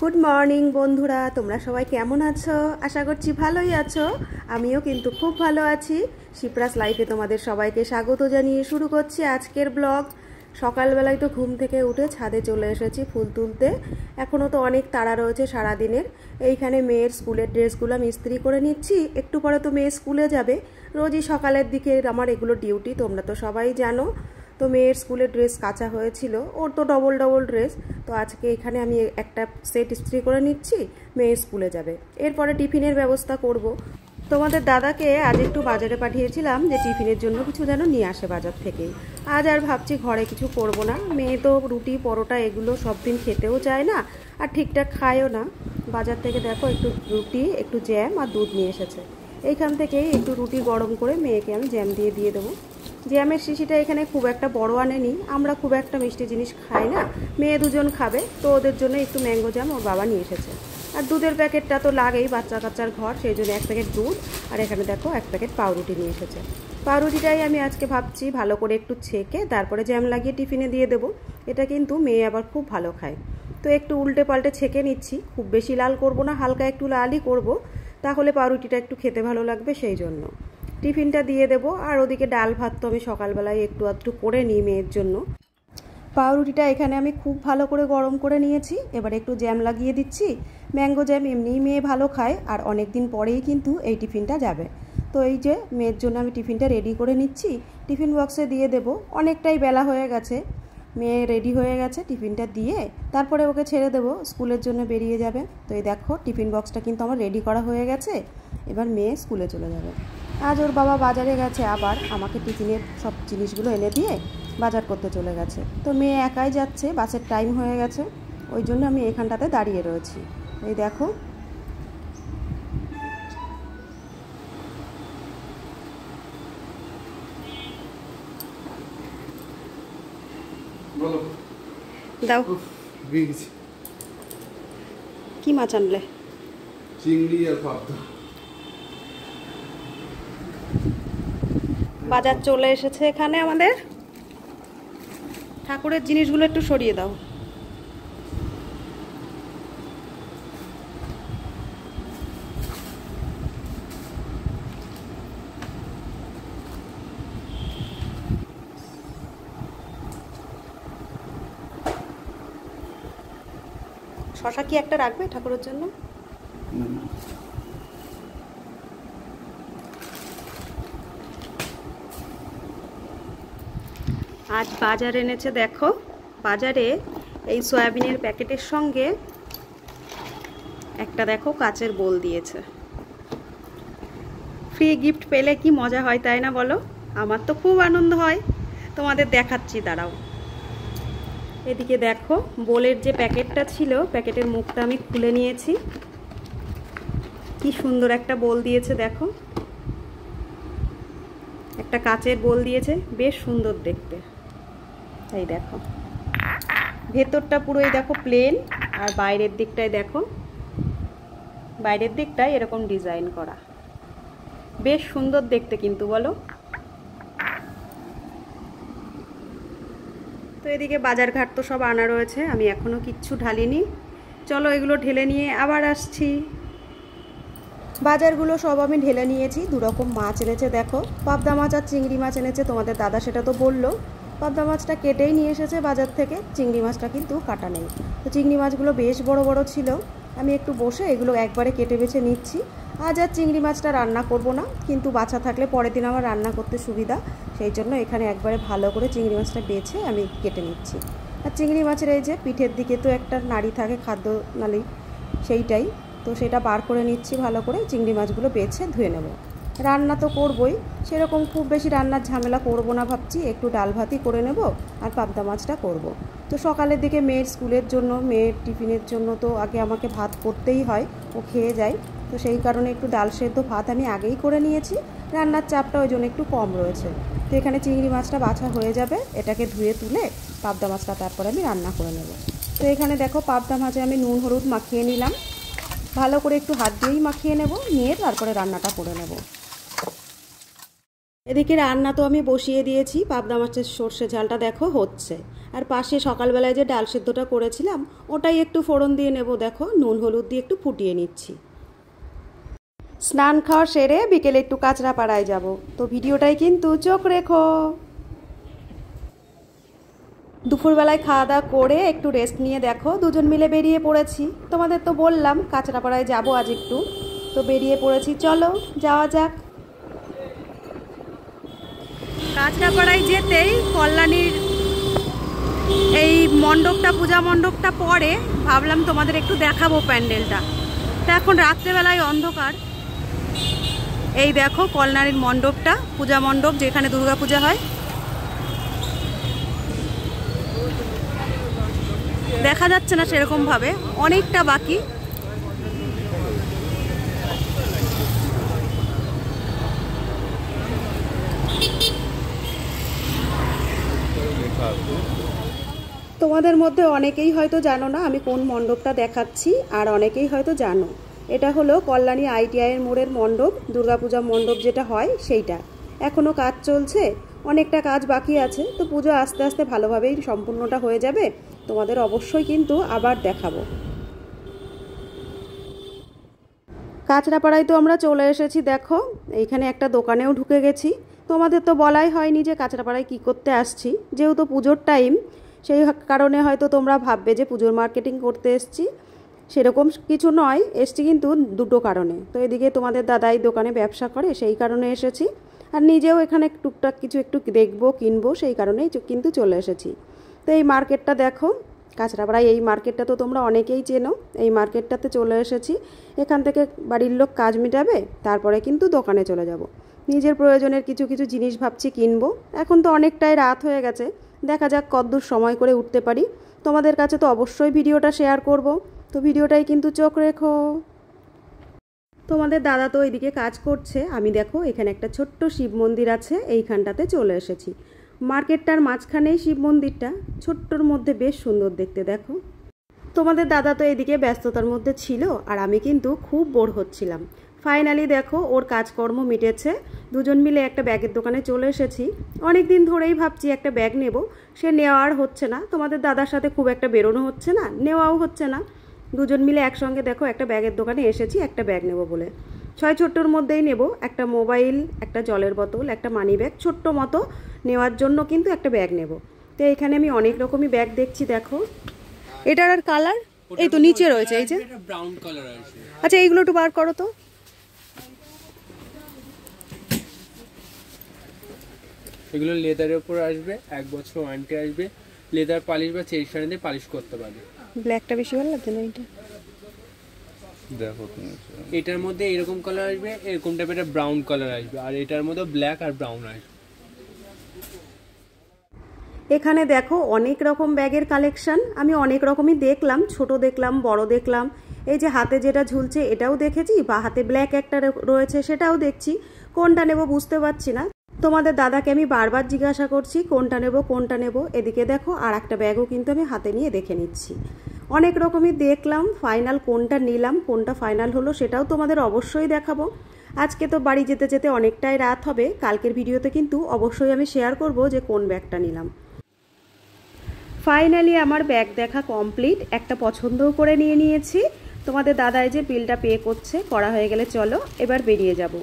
Good morning বন্ধুরা, তোমরা সবাই কেমন আছো? আশা করছি ভালোই আছো। আমিও কিন্তু খুব ভালো আছি। শিপ্রাস লাইফে তোমাদের সবাইকে স্বাগত জানিয়ে শুরু করছি আজকের ব্লগ। সকালবেলায় তো ঘুম থেকে উঠে ছাদে চলে এসেছি ফুল তুলতে। এখনও তো অনেক তাড়া রয়েছে সারাদিনের। এইখানে মেয়ের স্কুলের ড্রেসগুলো আমি ইস্ত্রি করে নিচ্ছি। একটু পরে তো মেয়ে স্কুলে যাবে। রোজই সকালের দিকে আমার এগুলো ডিউটি, তোমরা তো সবাই জানো। তো মেয়ের স্কুলের ড্রেস কাচা হয়েছিল, ওর তো ডবল ডবল ড্রেস। তো আজকে এখানে আমি একটা সেট ইস্ত্রি করে নিচ্ছি, মেয়ে স্কুলে যাবে। এরপরে টিফিনের ব্যবস্থা করব। তোমাদের দাদাকে আজ একটু বাজারে পাঠিয়েছিলাম যে টিফিনের জন্য কিছু যেন নিয়ে আসে বাজার থেকেই। আজ আর ভাবছি ঘরে কিছু করব না। মেয়ে তো রুটি পরোটা এগুলো সব দিন খেতেও চায় না, আর ঠিকঠাক খায়ও না। বাজার থেকে দেখো একটু রুটি, একটু জ্যাম আর দুধ নিয়ে এসেছে। এইখান থেকেই একটু রুটি গরম করে মেয়েকে আমি জ্যাম দিয়ে দেবো। জ্যামের শিশিটা এখানে খুব একটা বড় আনেনি, আমরা খুব একটা মিষ্টি জিনিস খাই না। মেয়ে দুজন খাবে, তো ওদের জন্য একটু ম্যাঙ্গো জ্যাম ওর বাবা নিয়ে এসেছে। আর দুধের প্যাকেটটা তো লাগেই, বাচ্চা কাচ্চার ঘর, সেই জন্য এক প্যাকেট দুধ। আর এখানে দেখো এক প্যাকেট পাউরুটি নিয়ে এসেছে। পাউরুটিটাই আমি আজকে ভাবছি ভালো করে একটু ছেঁকে তারপরে জ্যাম লাগিয়ে টিফিনে দিয়ে দেবো। এটা কিন্তু মেয়ে আবার খুব ভালো খায়। তো একটু উল্টে পাল্টে ছেঁকে নিচ্ছি, খুব বেশি লাল করব না, হালকা একটু লালই করব, তাহলে পাউরুটিটা একটু খেতে ভালো লাগবে, সেই জন্য। টিফিনটা দিয়ে দেবো। আর ওদিকে ডাল ভাত তো আমি সকালবেলায় একটু আধটু করে নিই মেয়ের জন্য। পাউরুটিটা এখানে আমি খুব ভালো করে গরম করে নিয়েছি। এবার একটু জ্যাম লাগিয়ে দিচ্ছি। ম্যাঙ্গো জ্যাম এমনিই মেয়ে ভালো খায়, আর অনেক দিন পরেই কিন্তু এই টিফিনটা যাবে। তো এই যে মেয়ের জন্য আমি টিফিনটা রেডি করে নিচ্ছি, টিফিন বক্সে দিয়ে দেবো। অনেকটাই বেলা হয়ে গেছে, মেয়ে রেডি হয়ে গেছে। টিফিনটা দিয়ে তারপরে ওকে ছেড়ে দেবো, স্কুলের জন্য বেরিয়ে যাবে। তো এই দেখো টিফিন বক্সটা কিন্তু আমার রেডি করা হয়ে গেছে। এবার মেয়ে স্কুলে চলে যাবে। আজ ওর বাবা বাজারে গেছে, আবার আমাকে টিফিনের সব জিনিসগুলো এনে দিয়ে বাজার করতে চলে গেছে। তো মেয়ে একাই যাচ্ছে, বাসের টাইম হয়ে গেছে, ওই জন্য আমি এখানটাতে দাঁড়িয়ে রয়েছি। এই দেখো দাও। কি মাছ আনলে? চিংড়ি আর পাবদা। বাজার চলে এসেছে এখানে আমাদের। ঠাকুরের জিনিসগুলো একটু সরিয়ে দাও। শশা কি একটা রাখবে ঠাকুরের জন্য? আজ বাজার এনেছে দেখো। বাজারে এই সয়াবিনের প্যাকেটের সঙ্গে একটা দেখো কাচের বোল দিয়েছে। ফ্রি গিফট পেলে কি মজা হয়, তাই না বলো? আমার তো খুব আনন্দ হয়। তোমাদের দেখাচ্ছি, দাঁড়াও। এদিকে দেখো বোলের যে প্যাকেটটা ছিল, প্যাকেটের মুখটা আমি খুলে নিয়েছি। কি সুন্দর একটা বোল দিয়েছে দেখো, একটা কাচের বোল দিয়েছে, বেশ সুন্দর দেখতে। এই দেখো ভেতরটা পুরোই দেখো প্লেন, আর বাইরের দিকটায় দেখো, বাইরের দিকটায় এরকম ডিজাইন করা, বেশ সুন্দর দেখতে কিন্তু, বলো? তো এদিকে বাজার ঘাট তো সব আনা রয়েছে, আমি এখনো কিচ্ছু ঢালিনি। চলো এগুলো ঢেলে নিয়ে আবার আসছি। বাজারগুলো সব আমি ঢেলে নিয়েছি। দুরকম মাছ এনেছে দেখো, পাবদা মাছ আর চিংড়ি মাছ এনেছে। তোমাদের দাদা সেটা তো বললো। পাবদা মাছটা কেটেই নিয়ে এসেছে বাজার থেকে, চিংড়ি মাছটা কিন্তু কাটা নেই। তো চিংড়ি মাছগুলো বেশ বড় বড় ছিল। আমি একটু বসে এগুলো একবারে কেটে বেছে নিচ্ছি। আজ আর চিংড়ি মাছটা রান্না করব না, কিন্তু বাছা থাকলে পরের দিন আমার রান্না করতে সুবিধা, সেই জন্য এখানে একবারে ভালো করে চিংড়ি মাছটা বেছে আমি কেটে নিচ্ছি। আর চিংড়ি মাছের এই যে পিঠের দিকে তো একটা নাড়ি থাকে, খাদ্য নালী, সেইটাই। তো সেটা বার করে নিচ্ছি ভালো করে। চিংড়ি মাছগুলো বেছে ধুয়ে নেব। রান্না তো করবই, সেরকম খুব বেশি রান্নার ঝামেলা করব না ভাবছি, একটু ডাল ভাতই করে নেব আর পাবদা মাছটা করব। তো সকালের দিকে মেয়ের স্কুলের জন্য, মেয়ের টিফিনের জন্য তো আগে আমাকে ভাত করতেই হয়, ও খেয়ে যায়। তো সেই কারণে একটু ডাল সেদ্ধ ভাত আমি আগেই করে নিয়েছি। রান্নার চাপটা ওই জন্য একটু কম রয়েছে। তো এখানে চিংড়ি মাছটা বাছা হয়ে যাবে, এটাকে ধুয়ে তুলে পাবদা মাছটা তারপরে আমি রান্না করে নেব। তো এখানে দেখো পাবদা মাছে আমি নুন হলুদ মাখিয়ে নিলাম, ভালো করে একটু হাত দিয়েই মাখিয়ে নেব, নিয়ে তারপরে রান্নাটা করে নেব। এদিকে রান্না তো আমি বসিয়ে দিয়েছি, পাবদা মাছের সর্ষে ঝালটা দেখো হচ্ছে। আর পাশে সকালবেলায় যে ডাল সেদ্ধটা করেছিলাম ওটাই একটু ফোড়ন দিয়ে নেব, দেখো নুন হলুদ দিয়ে একটু ফুটিয়ে নিচ্ছি। স্নান খাওয়া সেরে বিকেলে একটু কাঁচরাপাড়ায় যাব, তো ভিডিওটাই কিন্তু চোখ রেখো। দুপুরবেলায় খাওয়া দাওয়া করে একটু রেস্ট নিয়ে দেখো দুজন মিলে বেরিয়ে পড়েছি। তোমাদের তো বললাম কাঁচরাপাড়ায় যাব আজ একটু, তো বেরিয়ে পড়েছি, চলো যাওয়া যাক। কাঁচরাপাড়ায় যেতেই কল্যাণীর এই মণ্ডপটা, পূজা মণ্ডপটা পরে ভাবলাম তোমাদের একটু দেখাবো প্যান্ডেলটা। তো এখন রাত্রেবেলায় অন্ধকার, এই দেখো কল্যাণীর মণ্ডপটা, পূজা মণ্ডপ যেখানে দুর্গা পূজা হয়। দেখা যাচ্ছে না সেরকম ভাবে, অনেকটা বাকি। তোমাদের মধ্যে অনেকেই হয়তো জানো না আমি কোন মণ্ডপটা দেখাচ্ছি, আর অনেকেই হয়তো জানো। এটা হলো কল্যাণী ITI-এর মোড়ের মণ্ডপ, দুর্গাপূজা মণ্ডপ যেটা হয় সেইটা। এখনও কাজ চলছে, অনেকটা কাজ বাকি আছে, তো পুজো আস্তে আস্তে ভালোভাবেই সম্পূর্ণটা হয়ে যাবে। তোমাদের অবশ্যই কিন্তু আবার দেখাবো। কাঁচরাপাড়ায় তো আমরা চলে এসেছি, দেখো এইখানে একটা দোকানেও ঢুকে গেছি। তোমাদের তো বলাই হয়নি যে কাঁচরাপাড়ায় কী করতে আসছি, যেহেতু পুজোর টাইম সেই কারণে হয়তো তোমরা ভাববে যে পুজোর মার্কেটিং করতে এসছি। সেরকম কিছু নয়, এসছি কিন্তু দুটো কারণে। তো এদিকে তোমাদের দাদাই দোকানে ব্যবসা করে, সেই কারণে এসেছি। আর নিজেও এখানে টুকটাক কিছু একটু দেখবো কিনবো, সেই কারণেই কিন্তু চলে এসেছি। তো এই মার্কেটটা দেখো, কাঁচরাপাড়ায় এই মার্কেটটা তো তোমরা অনেকেই চেনো। এই মার্কেটটাতে চলে এসেছি, এখান থেকে বাড়ির লোক কাজ মেটাবে, তারপরে কিন্তু দোকানে চলে যাব। নিজের প্রয়োজনের কিছু কিছু জিনিস ভাবছি কিনবো। এখন তো অনেকটাই রাত হয়ে গেছে, দেখা যাক কতদূর সময় করে উঠতে পারি। তোমাদের কাছে তো অবশ্যই ভিডিওটা শেয়ার করব, তো ভিডিওটাই কিন্তু চোখ রেখো। তোমাদের দাদা তো এইদিকে কাজ করছে, আমি দেখো এখানে একটা ছোট্ট শিব মন্দির আছে, এইখানটাতে চলে এসেছি। মার্কেটটার মাঝখানেই শিব মন্দিরটা, ছোট্টর মধ্যে বেশ সুন্দর দেখতে। দেখো তোমাদের দাদা তো এদিকে ব্যস্ততার মধ্যে ছিল, আর আমি কিন্তু খুব বোর হচ্ছিলাম। ফাইনালি দেখো ওর কাজকর্ম মিটেছে, দুজন মিলে একটা ব্যাগের দোকানে চলে এসেছি। অনেক দিন ধরেই ভাবছি একটা ব্যাগ নেব, সে নেওয়া আর হচ্ছে না। তোমাদের দাদার সাথে খুব একটা বেরোনো হচ্ছে না, নেওয়াও হচ্ছে না। দুজন মিলে একসঙ্গে দেখো একটা ব্যাগের দোকানে এসেছি একটা ব্যাগ নেব বলে। 6 ছোট্টর মধ্যেই নেব, একটা মোবাইল, একটা জলের বোতল, একটা মানি ব্যাগ, ছোট্ট মতো নেওয়ার জন্য কিন্তু একটা ব্যাগ নেব। তো এখানে আমি অনেক রকমই ব্যাগ দেখছি, দেখো এটার আর কালার এই তো নিচে রয়েছে, এই যে ব্রাউন কালার আছে। আচ্ছা এইগুলো একটু বার করো তো। এগুলো লেদারের উপর আসবে, 1 বছর ওয়ারেন্টি আসবে। লেদার পালিশ বা চেরি শাড়ি দিয়ে পালিশ করতে পারবে। ব্ল্যাকটা বেশি ভালো লাগছে না এটা? দেখো এটার মধ্যে এরকম কালার আসবে, এরকম টাইপের ব্রাউন কালার আসবে, আর এটার মধ্যে ব্ল্যাক আর ব্রাউন আসবে। এখানে দেখো অনেক রকম ব্যাগের কালেকশন, আমি অনেক রকমই দেখলাম, ছোট দেখলাম, বড় দেখলাম। এই যে হাতে যেটা ঝুলছে এটাও দেখেছি, বা হাতে ব্ল্যাক একটা রয়েছে সেটাও দেখছি। কোনটা নেব বুঝতে পারছি না। তোমাদের দাদাকে আমি বারবার জিজ্ঞাসা করছি কোনটা নেব কোনটা নেব। এদিকে দেখো আর একটা ব্যাগও কিন্তু আমি হাতে নিয়ে দেখে নিচ্ছি। অনেক রকমই দেখলাম, ফাইনাল কোনটা নিলাম, কোনটা ফাইনাল হলো সেটাও তোমাদের অবশ্যই দেখাবো। আজকে তো বাড়ি যেতে যেতে অনেকটাই রাত হবে, কালকের ভিডিওতে কিন্তু অবশ্যই আমি শেয়ার করব যে কোন ব্যাগটা নিলাম। ফাইনালি আমার ব্যাগ দেখা কমপ্লিট, একটা পছন্দও করে নিয়েছি। তোমাদের দাদাই যে বিলটা পে করছে, করা হয়ে গেলে চলো এবার বেরিয়ে যাব।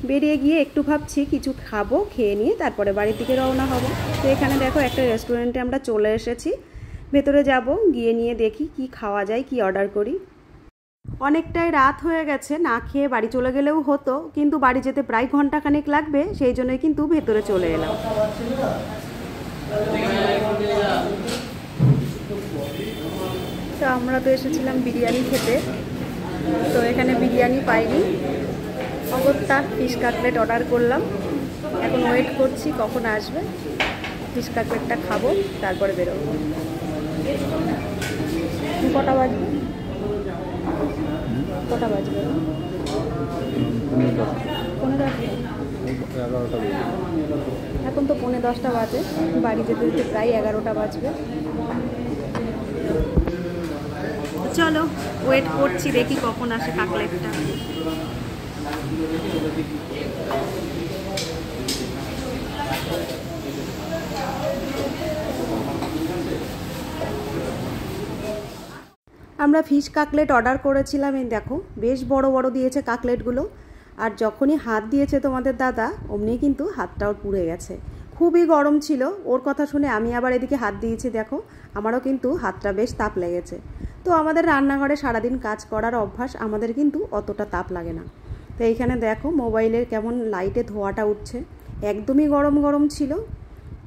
বেরিয়ে গিয়ে একটু ভাবছি কিছু খাবো, খেয়ে নিয়ে তারপরে বাড়ির দিকে রওনা হব। তো এখানে দেখো একটা রেস্টুরেন্টে আমরা চলে এসেছি, ভেতরে যাব, গিয়ে নিয়ে দেখি কি খাওয়া যায়, কি অর্ডার করি। অনেকটাই রাত হয়ে গেছে, না খেয়ে বাড়ি চলে গেলেও হতো, কিন্তু বাড়ি যেতে প্রায় ঘন্টাখানেক লাগবে, সেই জন্যই কিন্তু ভেতরে চলে এলাম। তো আমরা তো এসেছিলাম বিরিয়ানি খেতে, তো এখানে বিরিয়ানি পাইনি, অগত্যা ফিশ কাটলেট অর্ডার করলাম। এখন ওয়েট করছি কখন আসবে, ফিশ কাটলেটটা খাবো তারপরে বেরোবো। কটা বাজবে? কটা বাজবে? 11টা। এখন তো 10:45 বাজে, বাড়ি যেতে যেতে প্রায় 11টা বাজবে। চলো ওয়েট করছি, দেখি কখন আসে কাটলেটটা। আমরা ফিশ কাকলেট অর্ডার করেছিলাম, এই দেখো বেশ বড় বড় দিয়েছে কাকলেটগুলো। আর যখনই হাত দিয়েছে তোমাদের দাদা অমনি কিন্তু হাতটাও পুড়ে গেছে, খুবই গরম ছিল। ওর কথা শুনে আমি আবার এদিকে হাত দিয়েছি, দেখো আমারও কিন্তু হাতটা বেশ তাপ লেগেছে। তো আমাদের রান্নাঘরে সারাদিন কাজ করার অভ্যাস, আমাদের কিন্তু অতটা তাপ লাগে না। তো এইখানে দেখো মোবাইলের কেমন লাইটে ধোঁয়াটা উঠছে, একদমই গরম গরম ছিল।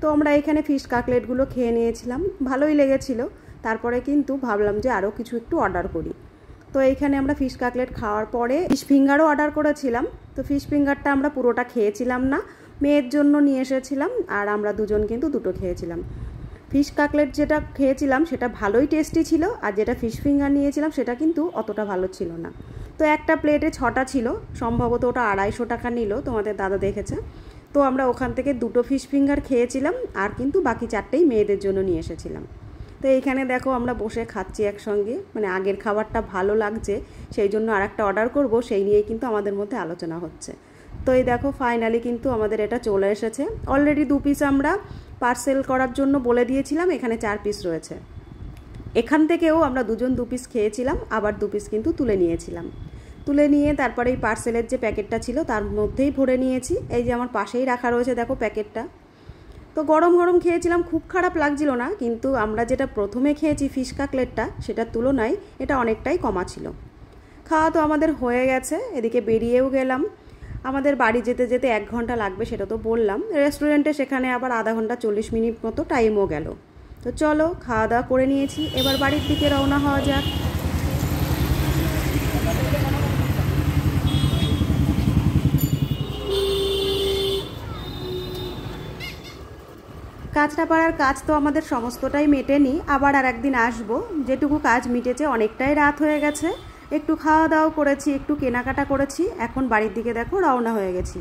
তো আমরা এখানে ফিশ কাকলেটগুলো খেয়ে নিয়েছিলাম, ভালোই লেগেছিল। তারপরে কিন্তু ভাবলাম যে আরও কিছু একটু অর্ডার করি। তো এইখানে আমরা ফিশ কাকলেট খাওয়ার পরে ফিশ ফিঙ্গারও অর্ডার করেছিলাম। তো ফিশ ফিঙ্গারটা আমরা পুরোটা খেয়েছিলাম না, মেয়ের জন্য নিয়ে এসেছিলাম, আর আমরা দুজন কিন্তু দুটো খেয়েছিলাম। ফিশ কাকলেট যেটা খেয়েছিলাম সেটা ভালোই টেস্টি ছিল, আর যেটা ফিশ ফিঙ্গার নিয়েছিলাম সেটা কিন্তু অতটা ভালো ছিল না। তো একটা প্লেটে 6টা ছিল, সম্ভবত ওটা 250 টাকা নিল, তোমাদের দাদা দেখেছে। তো আমরা ওখান থেকে দুটো ফিশ ফিঙ্গার খেয়েছিলাম, আর কিন্তু বাকি 4টেই মেয়েদের জন্য নিয়ে এসেছিলাম। তো এইখানে দেখো আমরা বসে খাচ্ছি একসঙ্গে, মানে আগের খাবারটা ভালো লাগছে সেই জন্য আর একটা অর্ডার করব, সেই নিয়েই কিন্তু আমাদের মধ্যে আলোচনা হচ্ছে। তো এই দেখো ফাইনালি কিন্তু আমাদের এটা চলে এসেছে। অলরেডি 2 পিস আমরা পার্সেল করার জন্য বলে দিয়েছিলাম, এখানে 4 পিস রয়েছে। এখান থেকেও আমরা দুজন 2 পিস খেয়েছিলাম, আবার 2 পিস কিন্তু তুলে নিয়েছিলাম। তুলে নিয়ে তারপরে এই পার্সেলের যে প্যাকেটটা ছিল তার মধ্যেই ভরে নিয়েছি। এই যে আমার পাশেই রাখা রয়েছে দেখো প্যাকেটটা। তো গরম গরম খেয়েছিলাম, খুব খারাপ লাগছিল না, কিন্তু আমরা যেটা প্রথমে খেয়েছি ফিশ কাকলেটটা সেটার তুলনায় এটা অনেকটাই কমা ছিল। খাওয়া তো আমাদের হয়ে গেছে, এদিকে বেরিয়েও গেলাম। আমাদের বাড়ি যেতে যেতে 1 ঘন্টা লাগবে সেটা তো বললাম। রেস্টুরেন্টে সেখানে আবার আধা ঘন্টা 40 মিনিট মতো টাইমও গেল। তো চলো খাওয়া দাওয়া করে নিয়েছি, এবার বাড়ির দিকে রওনা হওয়া যাক। কাঁচরাপাড়ার কাজ তো আমাদের সমস্তটাই মেটেনি, আবার আর একদিন আসবো। যেটুকু কাজ মিটেছে অনেকটাই রাত হয়ে গেছে, একটু খাওয়া দাওয়া করেছি, একটু কেনাকাটা করেছি, এখন বাড়ির দিকে দেখো রওনা হয়ে গেছি।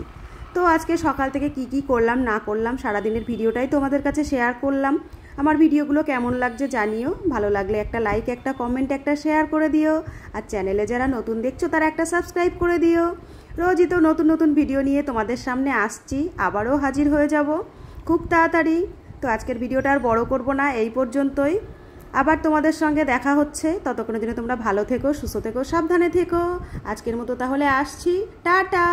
তো আজকে সকাল থেকে কি করলাম না করলাম সারাদিনের ভিডিওটাই তোমাদের কাছে শেয়ার করলাম। আমার ভিডিওগুলো কেমন লাগছে জানিও, ভালো লাগলে একটা লাইক, একটা কমেন্ট, একটা শেয়ার করে দিও। আর চ্যানেলে যারা নতুন দেখছো তারা একটা সাবস্ক্রাইব করে দিও। রোজই তো নতুন নতুন ভিডিও নিয়ে তোমাদের সামনে আসছি, আবারও হাজির হয়ে যাব খুব তাড়াতাড়ি। তো আজকের ভিডিওটা আর বড় করব না, এই পর্যন্তই। আবার তোমাদের সঙ্গে দেখা হচ্ছে, ততক্ষণের জন্য তোমরা ভালো থেকো, সুস্থ থেকো, সাবধানে থেকো। আজকের মতো তাহলে আসছি, টাটা।